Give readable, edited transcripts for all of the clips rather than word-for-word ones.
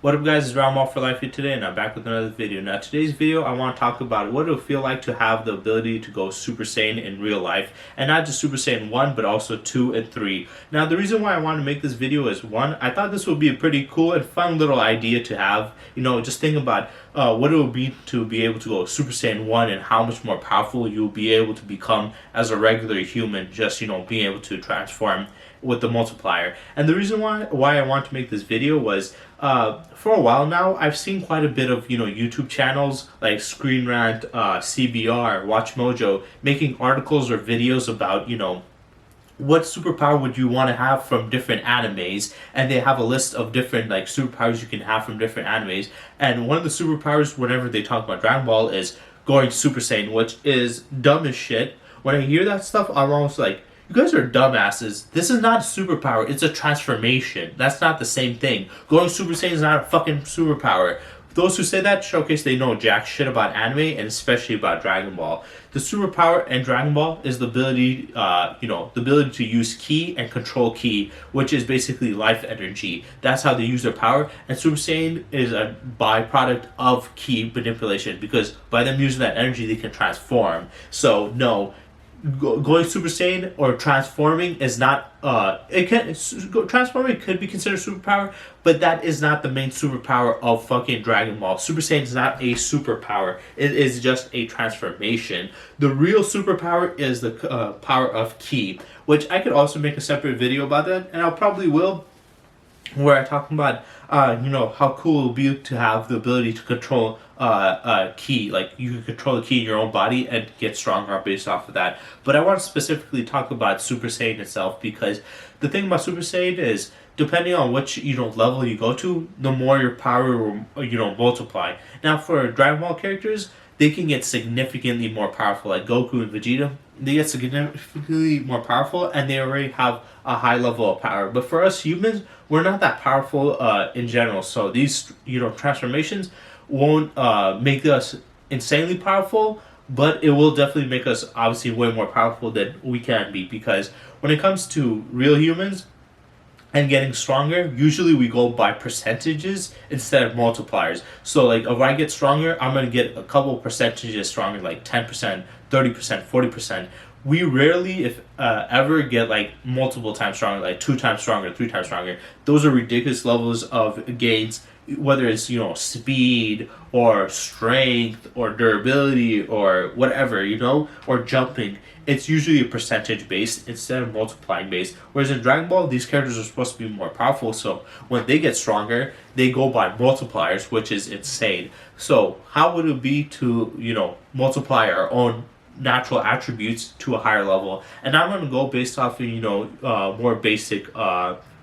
What up guys, it's Ramal for Life here today and I'm back with another video. Now today's video I want to talk about what it will feel like to have the ability to go Super Saiyan in real life. And not just Super Saiyan 1 but also 2 and 3. Now the reason why I want to make this video is one, I thought this would be a pretty cool and fun little idea to have. You know, just think about what it would be to be able to go Super Saiyan 1 and how much more powerful you'll be able to become as a regular human, just, you know, being able to transform with the multiplier. And the reason why I want to make this video was for a while now I've seen quite a bit of, you know, YouTube channels like Screen Rant, CBR, Watch Mojo making articles or videos about, you know, what superpower would you want to have from different animes, and they have a list of different like superpowers you can have from different animes. And one of the superpowers whenever they talk about Dragon Ball is going Super Saiyan, which is dumb as shit. When I hear that stuff I'm almost like, you guys are dumbasses. This is not a superpower, it's a transformation. That's not the same thing. Going Super Saiyan is not a fucking superpower. Those who say that showcase they know jack shit about anime and especially about Dragon Ball. The superpower in Dragon Ball is the ability, the ability to use ki and control ki, which is basically life energy. That's how they use their power. And Super Saiyan is a byproduct of ki manipulation because by them using that energy, they can transform. So no. Going Super Saiyan or transforming is not transforming could be considered superpower, but that is not the main superpower of fucking Dragon Ball. Super Saiyan is not a superpower, it is just a transformation. The real superpower is the power of ki, which I could also make a separate video about that, and I'll probably will, where I talk about how cool it would be to have the ability to control ki. Like you can control the ki in your own body and get stronger based off of that. But I want to specifically talk about Super Saiyan itself, because the thing about Super Saiyan is depending on which level you go to, the more your power will multiply. Now for Dragon Ball characters, they can get significantly more powerful, like Goku and Vegeta. They get significantly more powerful and they already have a high level of power. But for us humans, we're not that powerful in general. So these transformations won't make us insanely powerful, but it will definitely make us obviously way more powerful than we can be. Because when it comes to real humans and getting stronger, usually we go by percentages instead of multipliers. So like if I get stronger, I'm going to get a couple percentages stronger, like 10%, 30%, 40%. We rarely, if ever, get like multiple times stronger, like 2 times stronger, 3 times stronger. Those are ridiculous levels of gains, whether it's speed or strength or durability or whatever, or jumping. It's usually a percentage based instead of multiplying based. Whereas in Dragon Ball, these characters are supposed to be more powerful, so when they get stronger, they go by multipliers, which is insane. So how would it be to multiply our own natural attributes to a higher level? And I'm going to go based off of more basic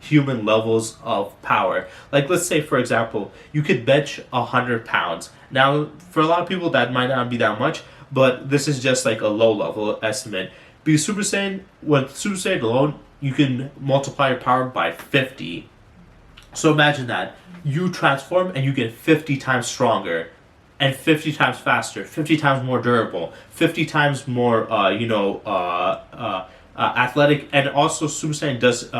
human levels of power. Like let's say for example, you could bench 100 pounds. Now for a lot of people that might not be that much, but this is just like a low level estimate. Because Super Saiyan, with Super Saiyan alone, you can multiply your power by 50. So imagine that you transform and you get 50 times stronger and 50 times faster, 50 times more durable, 50 times more athletic. And also Super Saiyan does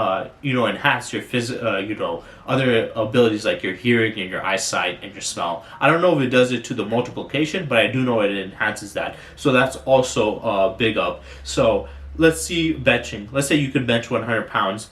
enhance your other abilities like your hearing and your eyesight and your smell. I don't know if it does it to the multiplication, but I do know it enhances that. So that's also big up. So let's see benching. Let's say you can bench 100 pounds.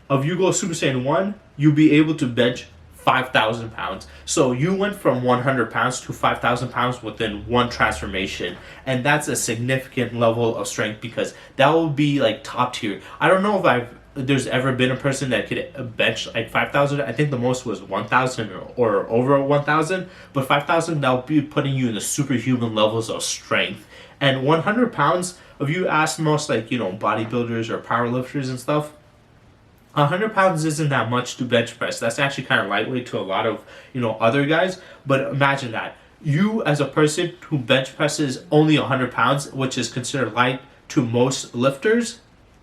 If you go Super Saiyan 1, you'll be able to bench 5,000 pounds. So you went from 100 pounds to 5,000 pounds within one transformation. And that's a significant level of strength, because that will be like top tier. I don't know if there's ever been a person that could bench like 5,000. I think the most was 1,000 or over 1,000. But 5,000, that will be putting you in the superhuman levels of strength. And 100 pounds, if you ask most bodybuilders or powerlifters and stuff, 100 pounds isn't that much to bench press. That's actually kind of lightweight to a lot of other guys. But imagine that you as a person who bench presses only 100 pounds, which is considered light to most lifters.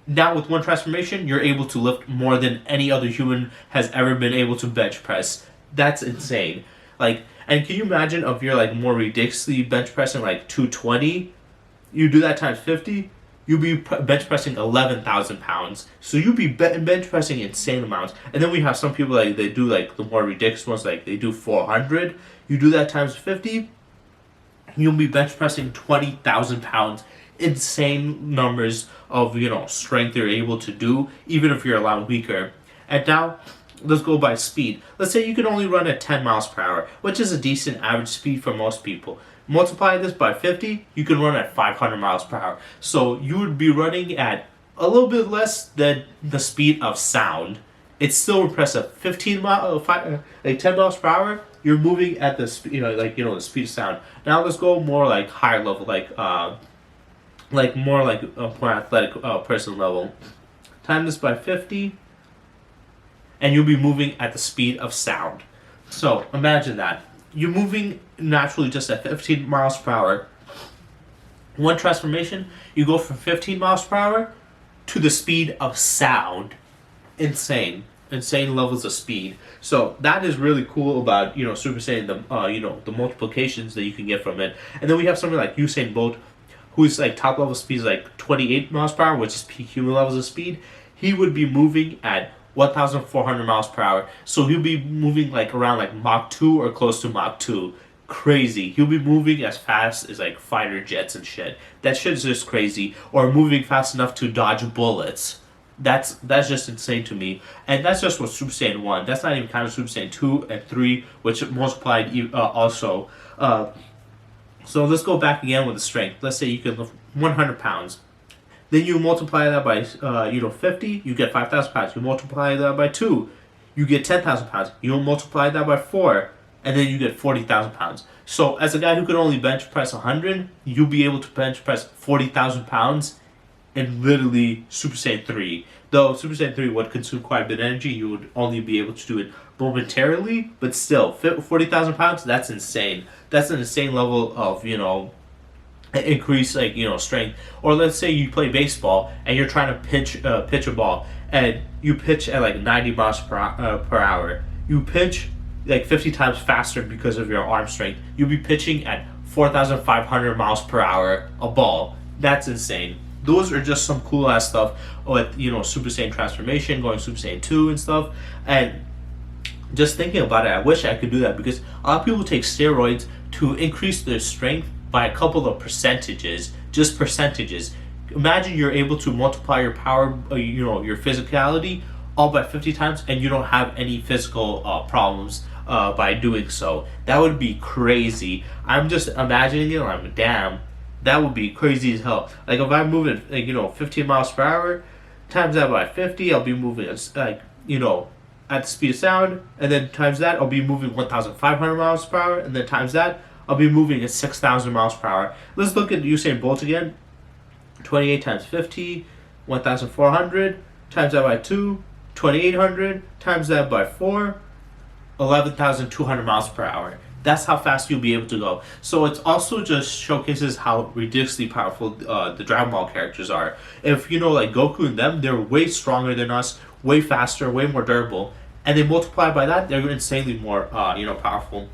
Now with one transformation, you're able to lift more than any other human has ever been able to bench press. That's insane. And can you imagine if you're more ridiculously bench pressing like 220? You do that times 50. you'll be bench pressing 11,000 pounds. So you'll be bench pressing insane amounts. And then we have some people like they do like the more ridiculous ones, like they do 400. You do that times 50, you'll be bench pressing 20,000 pounds. Insane numbers of strength you're able to do, even if you're a lot weaker. And now let's go by speed. Let's say you can only run at 10 miles per hour, which is a decent average speed for most people. Multiply this by 50, you can run at 500 miles per hour. So you would be running at a little bit less than the speed of sound. It's still impressive. 10 miles per hour, you're moving at the speed, the speed of sound. Now let's go more like higher level, more like a more athletic person level. Time this by 50, and you'll be moving at the speed of sound. So imagine that. You're moving naturally just at 15 miles per hour. One transformation, you go from 15 miles per hour to the speed of sound. Insane levels of speed. So that is really cool about Super Saiyan, the multiplications that you can get from it. And then we have something like Usain Bolt, whose like top level speed is like 28 miles per hour, which is peak human levels of speed. He would be moving at 1,400 miles per hour. So he'll be moving like around like Mach 2 or close to Mach 2. Crazy. He'll be moving as fast as like fighter jets and shit. That shit is just crazy. Or moving fast enough to dodge bullets. That's just insane to me. And that's just with Super Saiyan 1. That's not even counting Super Saiyan 2 and 3, which multiplied also. So let's go back again with the strength. Let's say you can lift 100 pounds. Then you multiply that by 50, you get 5,000 pounds. You multiply that by 2, you get 10,000 pounds. You multiply that by 4, and then you get 40,000 pounds. So as a guy who could only bench press 100, you'll be able to bench press 40,000 pounds in literally Super Saiyan 3. Though Super Saiyan 3 would consume quite a bit of energy, you would only be able to do it momentarily, but still, 40,000 pounds, that's insane. That's an insane level of, increase strength. Or let's say you play baseball and you're trying to pitch a ball, and you pitch at like 90 miles per hour. You pitch like 50 times faster because of your arm strength. You'll be pitching at 4,500 miles per hour a ball. That's insane. Those are just some cool ass stuff with Super Saiyan transformation, going Super Saiyan 2 and stuff. And just thinking about it, I wish I could do that, because a lot of people take steroids to increase their strength by a couple of percentages, just percentages. Imagine you're able to multiply your power, your physicality, all by 50 times, and you don't have any physical problems by doing so. That would be crazy. I'm just imagining it. I'm damn. That would be crazy as hell. Like if I'm moving, 15 miles per hour, times that by 50, I'll be moving at the speed of sound, and then times that, I'll be moving 1,500 miles per hour, and then times that, I'll be moving at 6,000 miles per hour. Let's look at Usain Bolt again. 28 times 50, 1,400, times that by 2, 2,800, times that by 4, 11,200 miles per hour. That's how fast you'll be able to go. So it also just showcases how ridiculously powerful the Dragon Ball characters are. If like Goku and them, they're way stronger than us, way faster, way more durable, and they multiply by that, they're insanely more powerful.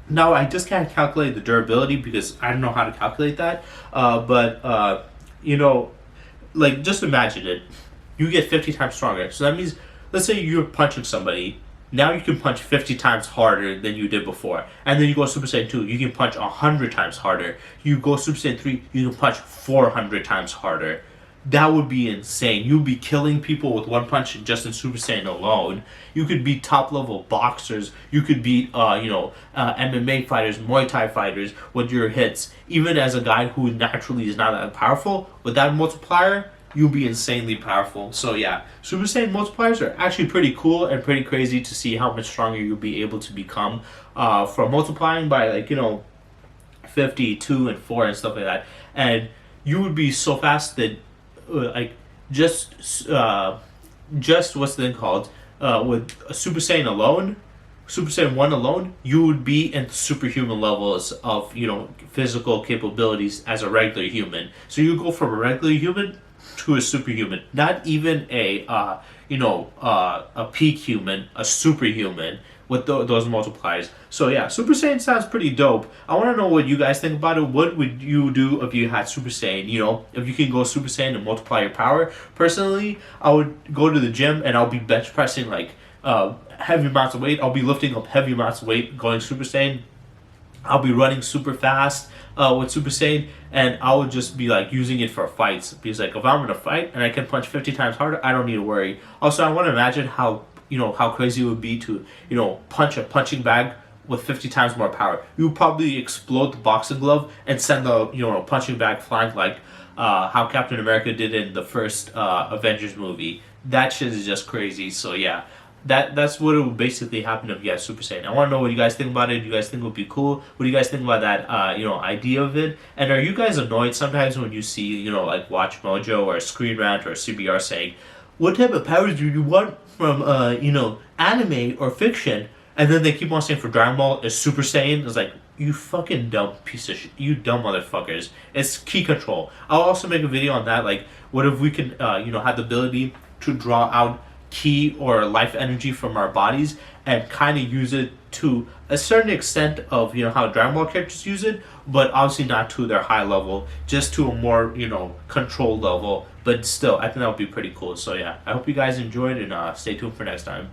Now I just can't calculate the durability because I don't know how to calculate that. But just imagine it. You get 50 times stronger. So that means, let's say you're punching somebody. Now you can punch 50 times harder than you did before. And then you go Super Saiyan 2, you can punch 100 times harder. You go Super Saiyan 3, you can punch 400 times harder. That would be insane. You'd be killing people with one punch just in Super Saiyan alone. You could beat top level boxers. You could beat MMA fighters, Muay Thai fighters with your hits. Even as a guy who naturally is not that powerful, with that multiplier, you'll be insanely powerful. So yeah, Super Saiyan multipliers are actually pretty cool and pretty crazy to see how much stronger you'll be able to become from multiplying by 50, 2, and 4 and stuff like that. And you would be so fast that just what's the thing called, with Super Saiyan alone, Super Saiyan 1 alone, you would be in superhuman levels of physical capabilities as a regular human. So you go from a regular human to a superhuman, not even a peak human, a superhuman, with those multipliers. So yeah, Super Saiyan sounds pretty dope. I want to know what you guys think about it. What would you do if you had Super Saiyan? You know, if you can go Super Saiyan and multiply your power. Personally, I would go to the gym and I'll be bench pressing like heavy amounts of weight. I'll be lifting up heavy amounts of weight going Super Saiyan. I'll be running super fast with Super Saiyan, and I would just be like using it for fights. Because like if I'm in a fight and I can punch 50 times harder, I don't need to worry. Also, I want to imagine how how crazy it would be to punch a punching bag with 50 times more power. You would probably explode the boxing glove and send the punching bag flying like how Captain America did in the first Avengers movie. That shit is just crazy. So yeah, that's what it would basically happen if you had Super Saiyan. I want to know what you guys think about it. Do you guys think it would be cool? What do you guys think about that idea of it? And are you guys annoyed sometimes when you see like Watch Mojo or Screen Rant or CBR saying, "What type of powers do you want from anime or fiction?" And then they keep on saying for Dragon Ball is Super Saiyan. It's like, you fucking dumb piece of shit. You dumb motherfuckers. It's key control. I'll also make a video on that. Like, what if we can have the ability to draw out ki or life energy from our bodies and kind of use it to a certain extent of how Dragon Ball characters use it, but obviously not to their high level, just to a more controlled level. But still, I think that would be pretty cool. So yeah, I hope you guys enjoyed, and stay tuned for next time.